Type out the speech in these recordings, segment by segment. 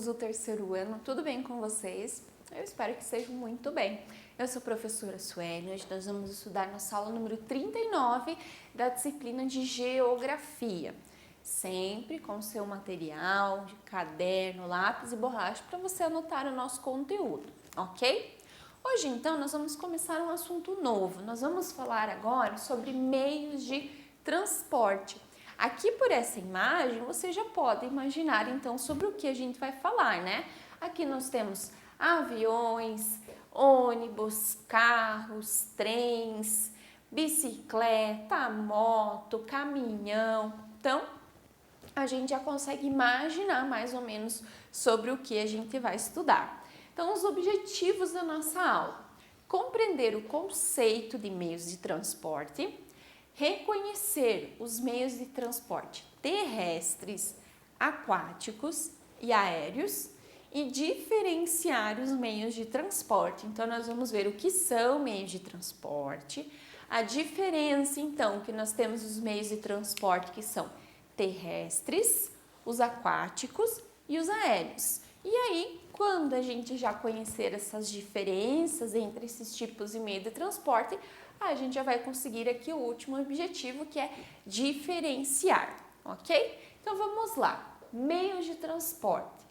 alunos do terceiro ano, tudo bem com vocês? Eu espero que estejam muito bem. Eu sou a professora Sueli, hoje nós vamos estudar nossa aula número 39 da disciplina de Geografia. Sempre com seu material, de caderno, lápis e borracha para você anotar o nosso conteúdo, ok? Hoje então nós vamos começar um assunto novo, nós vamos falar agora sobre meios de transporte. Aqui por essa imagem você já pode imaginar então sobre o que a gente vai falar, né? Aqui nós temos aviões, ônibus, carros, trens, bicicleta, moto, caminhão. Então, a gente já consegue imaginar mais ou menos sobre o que a gente vai estudar. Então, os objetivos da nossa aula: compreender o conceito de meios de transporte, reconhecer os meios de transporte terrestres, aquáticos e aéreos e diferenciar os meios de transporte. Então, nós vamos ver o que são meios de transporte, a diferença, então, que nós temos os meios de transporte que são terrestres, os aquáticos e os aéreos. E aí, quando a gente já conhecer essas diferenças entre esses tipos de meio de transporte, a gente já vai conseguir aqui o último objetivo, que é diferenciar, ok? Então, vamos lá. Meios de transporte.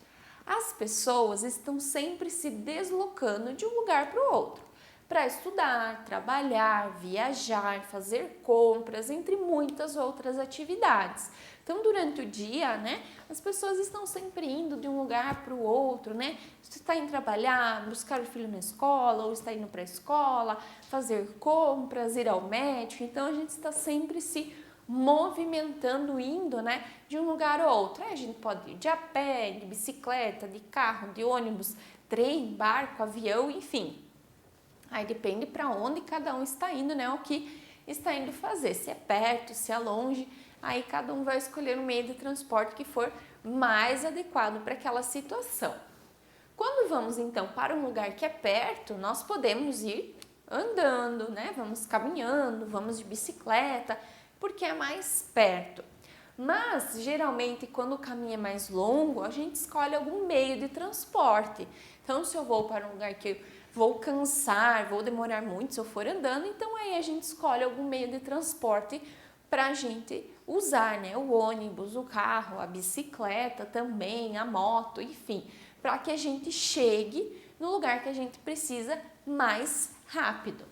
As pessoas estão sempre se deslocando de um lugar para o outro, para estudar, trabalhar, viajar, fazer compras, entre muitas outras atividades. Então, durante o dia, né, as pessoas estão sempre indo de um lugar para o outro, né? Você está indo trabalhar, buscar o filho na escola, ou está indo para a escola, fazer compras, ir ao médico. Então, a gente está sempre se movimentando, indo, né, de um lugar ao outro. Aí a gente pode ir de a pé, de bicicleta, de carro, de ônibus, trem, barco, avião, enfim. Aí depende para onde cada um está indo, né, o que está indo fazer, se é perto, se é longe. Aí cada um vai escolher o meio de transporte que for mais adequado para aquela situação. Quando vamos então para um lugar que é perto, nós podemos ir andando, né? Vamos caminhando, vamos de bicicleta, porque é mais perto. Mas geralmente quando o caminho é mais longo, a gente escolhe algum meio de transporte. Então, se eu vou para um lugar que eu vou cansar, vou demorar muito se eu for andando, então aí a gente escolhe algum meio de transporte para a gente usar, né? O ônibus, o carro, a bicicleta também, a moto, enfim, para que a gente chegue no lugar que a gente precisa mais rápido.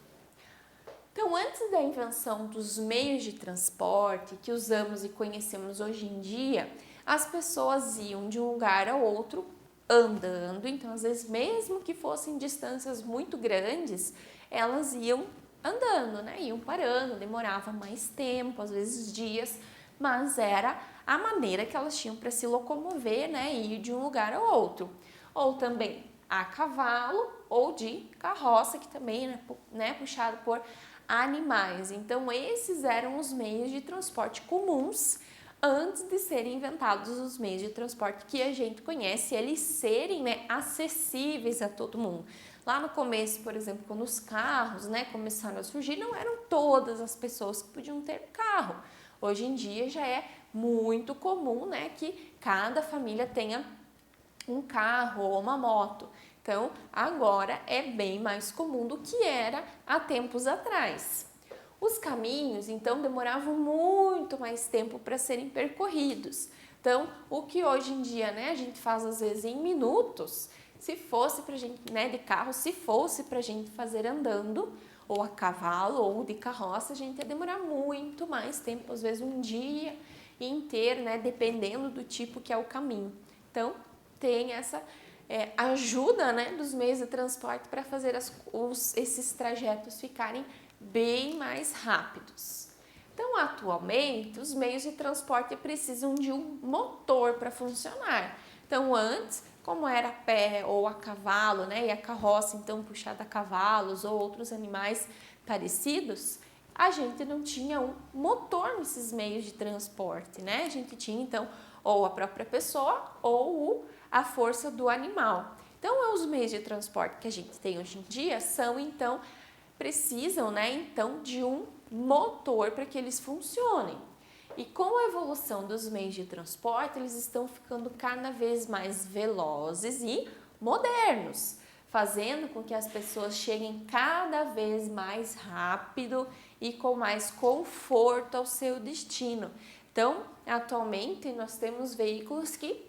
Então, antes da invenção dos meios de transporte que usamos e conhecemos hoje em dia, as pessoas iam de um lugar ao outro andando. Então, às vezes, mesmo que fossem distâncias muito grandes, elas iam andando, né? Iam parando, demorava mais tempo, às vezes dias, mas era a maneira que elas tinham para se locomover, né? E ir de um lugar ao outro. Ou também a cavalo ou de carroça, que também é, né, puxado por animais. Então, esses eram os meios de transporte comuns antes de serem inventados os meios de transporte que a gente conhece, eles serem, né, acessíveis a todo mundo. Lá no começo, por exemplo, quando os carros, né, começaram a surgir, não eram todas as pessoas que podiam ter carro. Hoje em dia já é muito comum, né, que cada família tenha um carro ou uma moto. Então, agora é bem mais comum do que era há tempos atrás. Os caminhos, então, demoravam muito mais tempo para serem percorridos. Então, o que hoje em dia, né, a gente faz às vezes em minutos, se fosse para gente, né, de carro, se fosse para a gente fazer andando, ou a cavalo, ou de carroça, a gente ia demorar muito mais tempo, às vezes um dia inteiro, né, dependendo do tipo que é o caminho. Então, tem essa ajuda, né, dos meios de transporte para fazer esses trajetos ficarem bem mais rápidos. Então, atualmente, os meios de transporte precisam de um motor para funcionar. Então, antes, como era a pé ou a cavalo, né, e a carroça, então, puxada a cavalos ou outros animais parecidos, a gente não tinha um motor nesses meios de transporte, né? A gente tinha, então, ou a própria pessoa ou a força do animal. Então, os meios de transporte que a gente tem hoje em dia são, então, precisam, né, então, de um motor para que eles funcionem. E com a evolução dos meios de transporte, eles estão ficando cada vez mais velozes e modernos, fazendo com que as pessoas cheguem cada vez mais rápido e com mais conforto ao seu destino. Então, atualmente, nós temos veículos que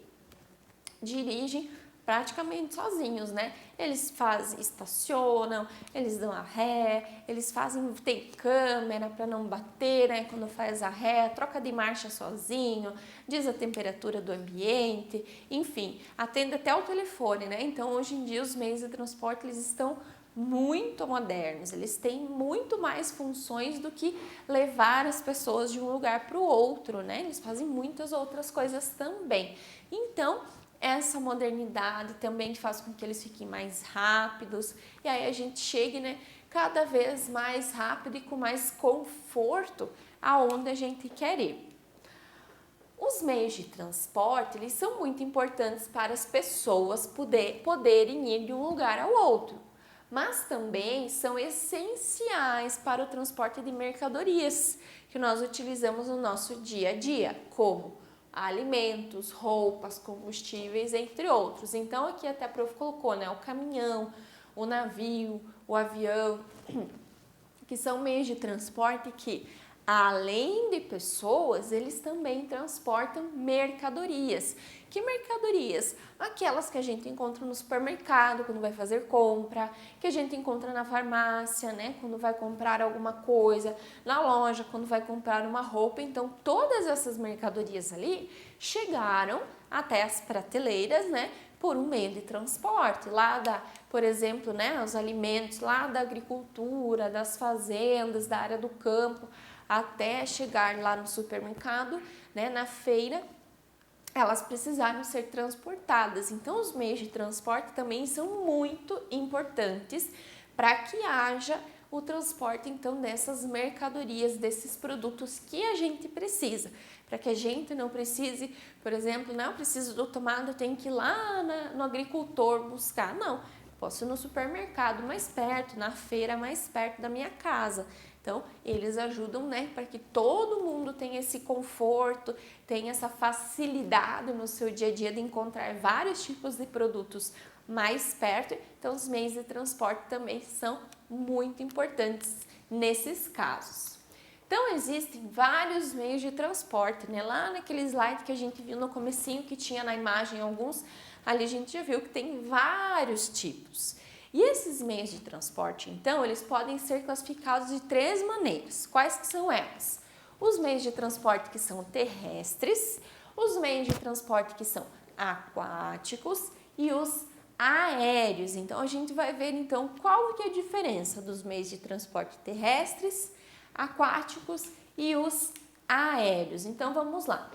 dirigem praticamente sozinhos, né? Eles estacionam, eles dão a ré, tem câmera para não bater, né? Quando faz a ré, troca de marcha sozinho, diz a temperatura do ambiente, enfim, atende até o telefone, né? Então, hoje em dia, os meios de transporte, eles estão muito modernos, eles têm muito mais funções do que levar as pessoas de um lugar para o outro, né? Eles fazem muitas outras coisas também. Então, essa modernidade também faz com que eles fiquem mais rápidos e aí a gente chegue, né, cada vez mais rápido e com mais conforto aonde a gente quer ir. Os meios de transporte, eles são muito importantes para as pessoas poderem ir de um lugar ao outro, mas também são essenciais para o transporte de mercadorias que nós utilizamos no nosso dia a dia, como alimentos, roupas, combustíveis, entre outros. Então, aqui até a prof colocou, né, o caminhão, o navio, o avião, que são meios de transporte que, além de pessoas, eles também transportam mercadorias. Que mercadorias? Aquelas que a gente encontra no supermercado quando vai fazer compra, que a gente encontra na farmácia, né, quando vai comprar alguma coisa, na loja quando vai comprar uma roupa. Então, todas essas mercadorias ali chegaram até as prateleiras, né, por um meio de transporte, por exemplo, né, os alimentos lá da agricultura, das fazendas, da área do campo, até chegar lá no supermercado, né, na feira, elas precisaram ser transportadas. Então, os meios de transporte também são muito importantes para que haja o transporte, então, dessas mercadorias, desses produtos que a gente precisa. Para que a gente não precise, por exemplo, não preciso do tomate, eu tenho que ir lá no agricultor buscar. Não, posso ir no supermercado mais perto, na feira mais perto da minha casa. Então, eles ajudam, né, para que todo mundo tenha esse conforto, tenha essa facilidade no seu dia a dia de encontrar vários tipos de produtos mais perto. Então, os meios de transporte também são muito importantes nesses casos. Então, existem vários meios de transporte, né? Lá naquele slide que a gente viu no comecinho, que tinha na imagem alguns, ali a gente já viu que tem vários tipos. E esses meios de transporte, então, eles podem ser classificados de 3 maneiras. Quais que são elas? Os meios de transporte que são terrestres, os meios de transporte que são aquáticos e os aéreos. Então, a gente vai ver, então, qual que é a diferença dos meios de transporte terrestres, aquáticos e os aéreos. Então, vamos lá.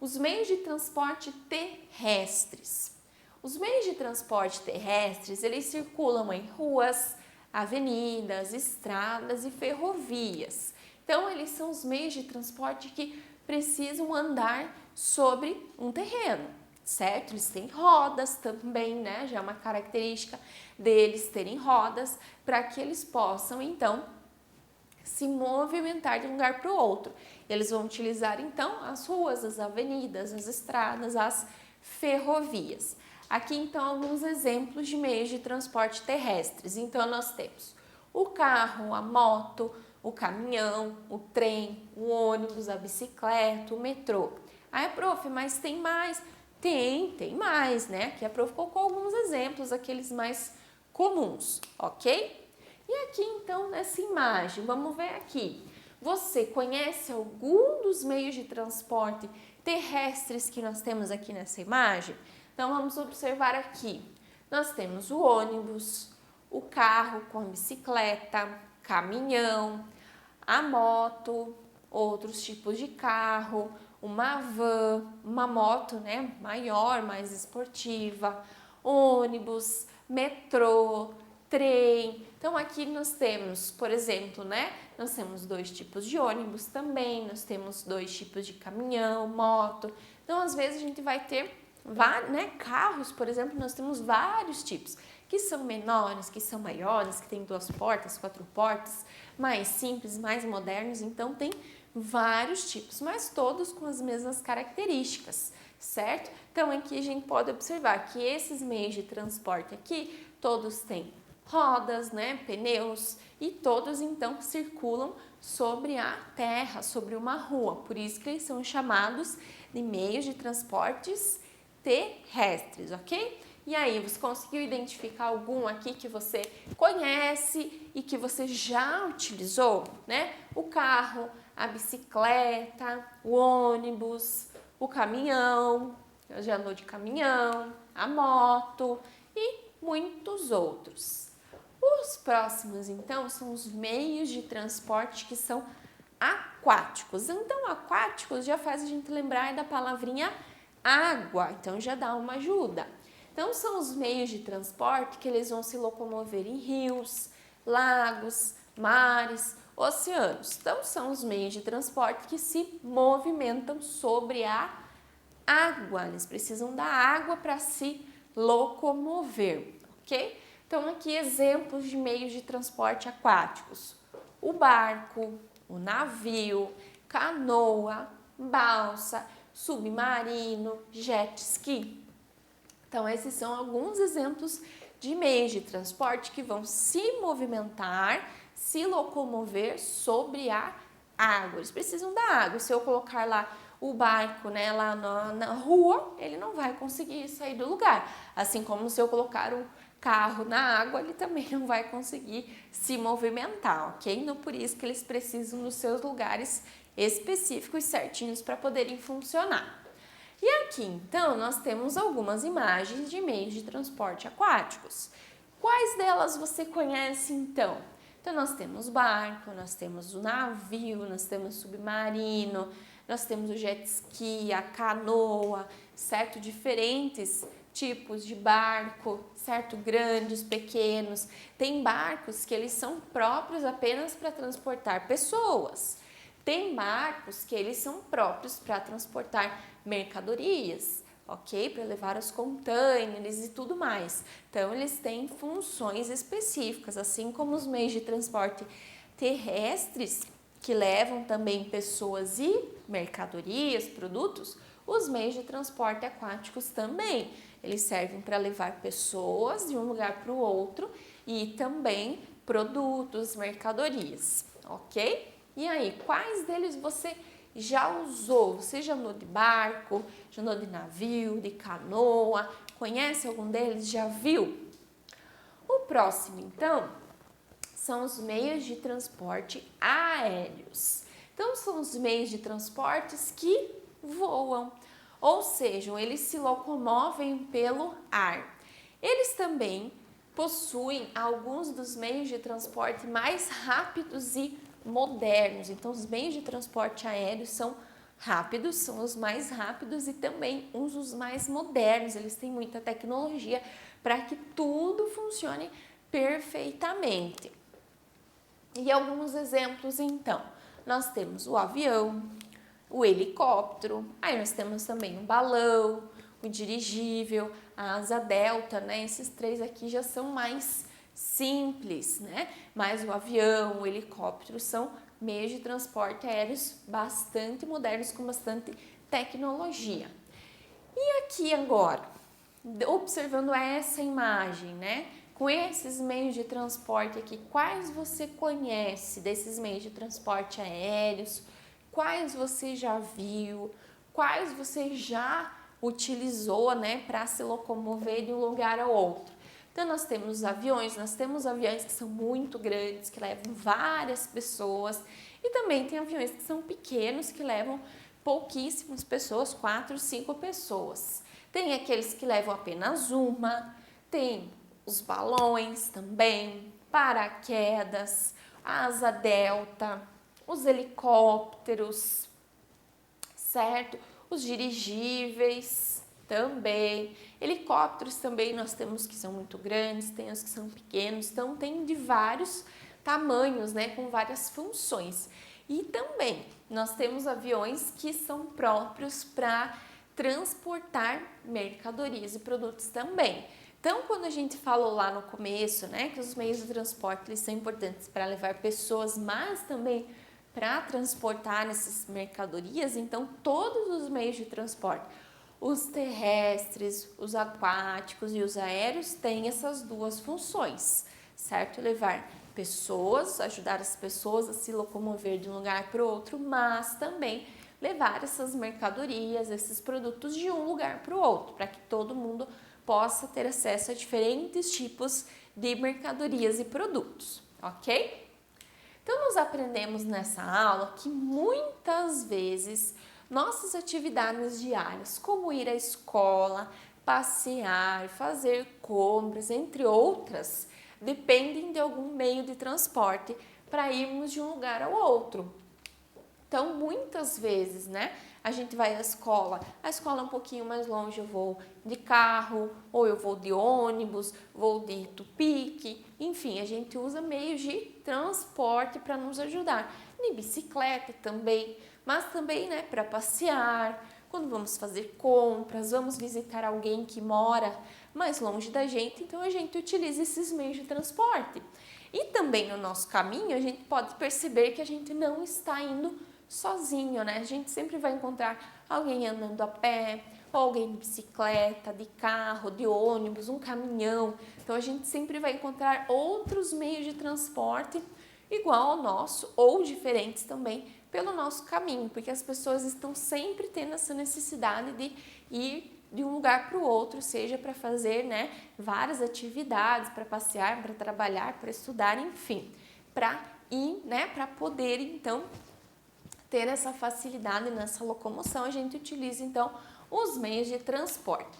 Os meios de transporte terrestres. Os meios de transporte terrestres, eles circulam em ruas, avenidas, estradas e ferrovias. Então, eles são os meios de transporte que precisam andar sobre um terreno, certo? Eles têm rodas também, né? Já é uma característica deles terem rodas para que eles possam, então, se movimentar de um lugar para o outro. Eles vão utilizar, então, as ruas, as avenidas, as estradas, as ferrovias. Aqui, então, alguns exemplos de meios de transporte terrestres. Então, nós temos o carro, a moto, o caminhão, o trem, o ônibus, a bicicleta, o metrô. Aí, prof, mas tem mais? Tem mais, né? Aqui a prof colocou alguns exemplos, aqueles mais comuns, ok? E aqui, então, nessa imagem, vamos ver aqui. Você conhece algum dos meios de transporte terrestres que nós temos aqui nessa imagem? Então, vamos observar aqui. Nós temos o ônibus, o carro com a bicicleta, caminhão, a moto, outros tipos de carro, uma van, uma moto, né, maior, mais esportiva, ônibus, metrô, trem. Então, aqui nós temos, por exemplo, né, nós temos 2 tipos de ônibus também, nós temos 2 tipos de caminhão, moto. Então, às vezes a gente vai ter carros, por exemplo, nós temos vários tipos. que são menores, que são maiores, que tem 2 portas, 4 portas, mais simples, mais modernos, então tem vários tipos, mas todos com as mesmas características, certo? Então aqui a gente pode observar que esses meios de transporte aqui, todos têm rodas, né, pneus, e todos então circulam sobre a terra, sobre uma rua, por isso que eles são chamados de meios de transportes terrestres, ok? E aí, você conseguiu identificar algum aqui que você conhece e que você já utilizou, né? O carro, a bicicleta, o ônibus, o caminhão, eu já andou de caminhão, a moto e muitos outros. Os próximos, então, são os meios de transporte que são aquáticos. Então, aquáticos já faz a gente lembrar da palavrinha água, então já dá uma ajuda. Então, são os meios de transporte que eles vão se locomover em rios, lagos, mares, oceanos. Então, são os meios de transporte que se movimentam sobre a água. Eles precisam da água para se locomover, ok? Então, aqui exemplos de meios de transporte aquáticos. O barco, o navio, canoa, balsa, submarino, jet ski. Então, esses são alguns exemplos de meios de transporte que vão se movimentar, se locomover sobre a água. Eles precisam da água. Se eu colocar lá o barco, né, lá na rua, ele não vai conseguir sair do lugar. Assim como se eu colocar um carro na água, ele também não vai conseguir se movimentar, ok? Então, por isso que eles precisam dos seus lugares específicos certinhos para poderem funcionar. E aqui, então, nós temos algumas imagens de meios de transporte aquáticos. Quais delas você conhece, então? Então, nós temos barco, nós temos o navio, nós temos o submarino, nós temos o jet ski, a canoa, certo? Diferentes tipos de barco, certo? Grandes, pequenos. Tem barcos que eles são próprios apenas para transportar pessoas. Tem barcos que eles são próprios para transportar mercadorias, ok? Para levar os containers e tudo mais. Então, eles têm funções específicas, assim como os meios de transporte terrestres, que levam também pessoas e mercadorias, produtos, os meios de transporte aquáticos também. Eles servem para levar pessoas de um lugar para o outro e também produtos, mercadorias, ok? E aí, quais deles você já usou? Você já andou de barco, já andou de navio, de canoa? Conhece algum deles? Já viu? O próximo, então, são os meios de transporte aéreos. Então, são os meios de transportes que voam, ou seja, eles se locomovem pelo ar. Eles também possuem alguns dos meios de transporte mais rápidos e modernos. Então, os meios de transporte aéreos são rápidos, são os mais rápidos e também uns dos mais modernos. Eles têm muita tecnologia para que tudo funcione perfeitamente. E alguns exemplos, então, nós temos o avião, o helicóptero, aí nós temos também o balão, o dirigível, a asa delta, né? Esses três aqui já são mais simples, né? Mas o avião, o helicóptero são meios de transporte aéreos bastante modernos, com bastante tecnologia. E aqui agora, observando essa imagem, né? Com esses meios de transporte aqui, quais você conhece desses meios de transporte aéreos? Quais você já viu? Quais você já utilizou, né, para se locomover de um lugar ao outro? Então, nós temos aviões que são muito grandes, que levam várias pessoas, e também tem aviões que são pequenos, que levam pouquíssimas pessoas, 4, 5 pessoas. Tem aqueles que levam apenas uma, tem os balões também, paraquedas, asa delta, os helicópteros, certo? Os dirigíveis também. Helicópteros também nós temos que são muito grandes, tem os que são pequenos, então tem de vários tamanhos, né, com várias funções. E também nós temos aviões que são próprios para transportar mercadorias e produtos também. Então, quando a gente falou lá no começo, né, que os meios de transporte eles são importantes para levar pessoas, mas também para transportar essas mercadorias, então todos os meios de transporte, os terrestres, os aquáticos e os aéreos têm essas duas funções, certo? Levar pessoas, ajudar as pessoas a se locomover de um lugar para o outro, mas também levar essas mercadorias, esses produtos de um lugar para o outro, para que todo mundo possa ter acesso a diferentes tipos de mercadorias e produtos, ok? Então, nós aprendemos nessa aula que muitas vezes nossas atividades diárias, como ir à escola, passear, fazer compras, entre outras, dependem de algum meio de transporte para irmos de um lugar ao outro. Então, muitas vezes, né, a gente vai à escola, a escola é um pouquinho mais longe, eu vou de carro, ou eu vou de ônibus, vou de tupique, enfim, a gente usa meios de transporte para nos ajudar. De bicicleta também, mas também, né, para passear, quando vamos fazer compras, vamos visitar alguém que mora mais longe da gente, então a gente utiliza esses meios de transporte. E também no nosso caminho, a gente pode perceber que a gente não está indo sozinho, né? A gente sempre vai encontrar alguém andando a pé, ou alguém de bicicleta, de carro, de ônibus, um caminhão. Então a gente sempre vai encontrar outros meios de transporte igual ao nosso ou diferentes também pelo nosso caminho, porque as pessoas estão sempre tendo essa necessidade de ir de um lugar para o outro, seja para fazer, né, várias atividades, para passear, para trabalhar, para estudar, enfim, para ir, né, para poder então ter essa facilidade nessa locomoção, a gente utiliza então os meios de transporte.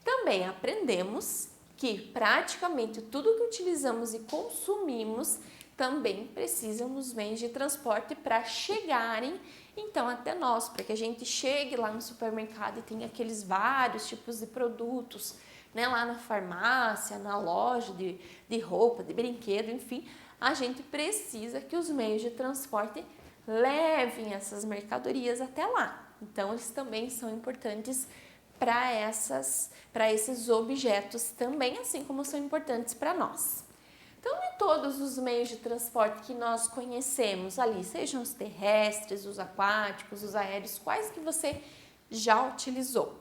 Também aprendemos que praticamente tudo que utilizamos e consumimos também precisam dos meios de transporte para chegarem então até nós, para que a gente chegue lá no supermercado e tenha aqueles vários tipos de produtos, né, lá na farmácia, na loja de roupa, de brinquedo, enfim, a gente precisa que os meios de transporte levem essas mercadorias até lá. Então, eles também são importantes para esses objetos também, assim como são importantes para nós. Então, de todos os meios de transporte que nós conhecemos ali, sejam os terrestres, os aquáticos, os aéreos, quais que você já utilizou?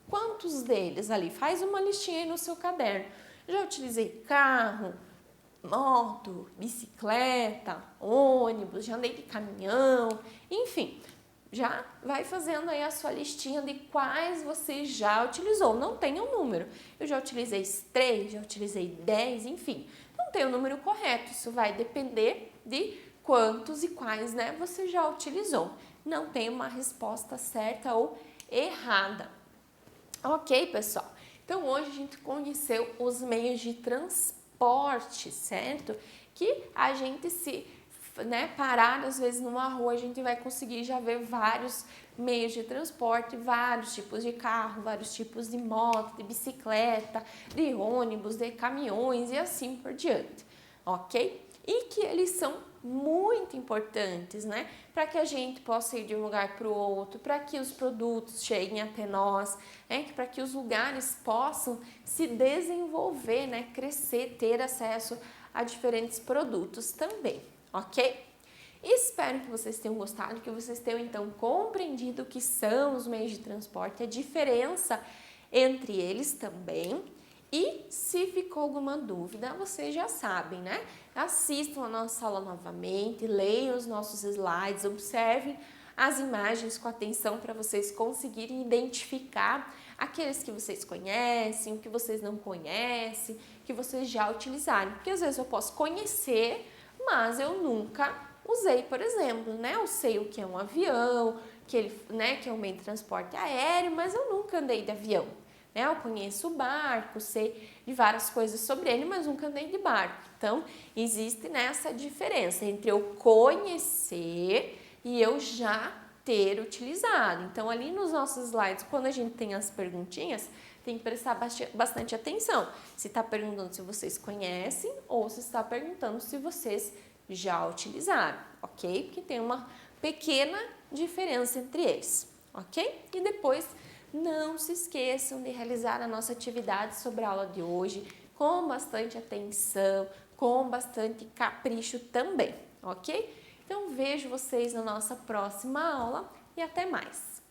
Quantos deles ali? Faz uma listinha aí no seu caderno. Já utilizei carro, moto, bicicleta, ônibus, já andei de caminhão, enfim, já vai fazendo aí a sua listinha de quais você já utilizou. Não tem um número. Eu já utilizei 3, já utilizei 10, enfim. Não tem o número correto. Isso vai depender de quantos e quais, né, você já utilizou. Não tem uma resposta certa ou errada. Ok, pessoal? Então, hoje a gente conheceu os meios de transporte, certo? Que a gente parar às vezes numa rua, a gente vai conseguir já ver vários meios de transporte, vários tipos de carro, vários tipos de moto, de bicicleta, de ônibus, de caminhões e assim por diante, ok? E que eles são muito importantes, né? Para que a gente possa ir de um lugar para o outro, para que os produtos cheguem até nós, né? Para que os lugares possam se desenvolver, né? Crescer, ter acesso a diferentes produtos também, ok? Espero que vocês tenham gostado, que vocês tenham então compreendido o que são os meios de transporte, a diferença entre eles também. E se ficou alguma dúvida, vocês já sabem, né? Assistam a nossa aula novamente, leiam os nossos slides, observem as imagens com atenção para vocês conseguirem identificar aqueles que vocês conhecem, o que vocês não conhecem, que vocês já utilizaram. Porque às vezes eu posso conhecer, mas eu nunca usei, por exemplo, né? Eu sei o que é um avião, que é um meio de transporte aéreo, mas eu nunca andei de avião. Eu conheço o barco, sei de várias coisas sobre ele, mas nunca andei de barco. Então, existe essa diferença entre eu conhecer e eu já ter utilizado. Então, ali nos nossos slides, quando a gente tem as perguntinhas, tem que prestar bastante atenção. Se está perguntando se vocês conhecem ou se está perguntando se vocês já utilizaram, ok? Porque tem uma pequena diferença entre eles, ok? E depois não se esqueçam de realizar a nossa atividade sobre a aula de hoje com bastante atenção, com bastante capricho também, ok? Então vejo vocês na nossa próxima aula e até mais!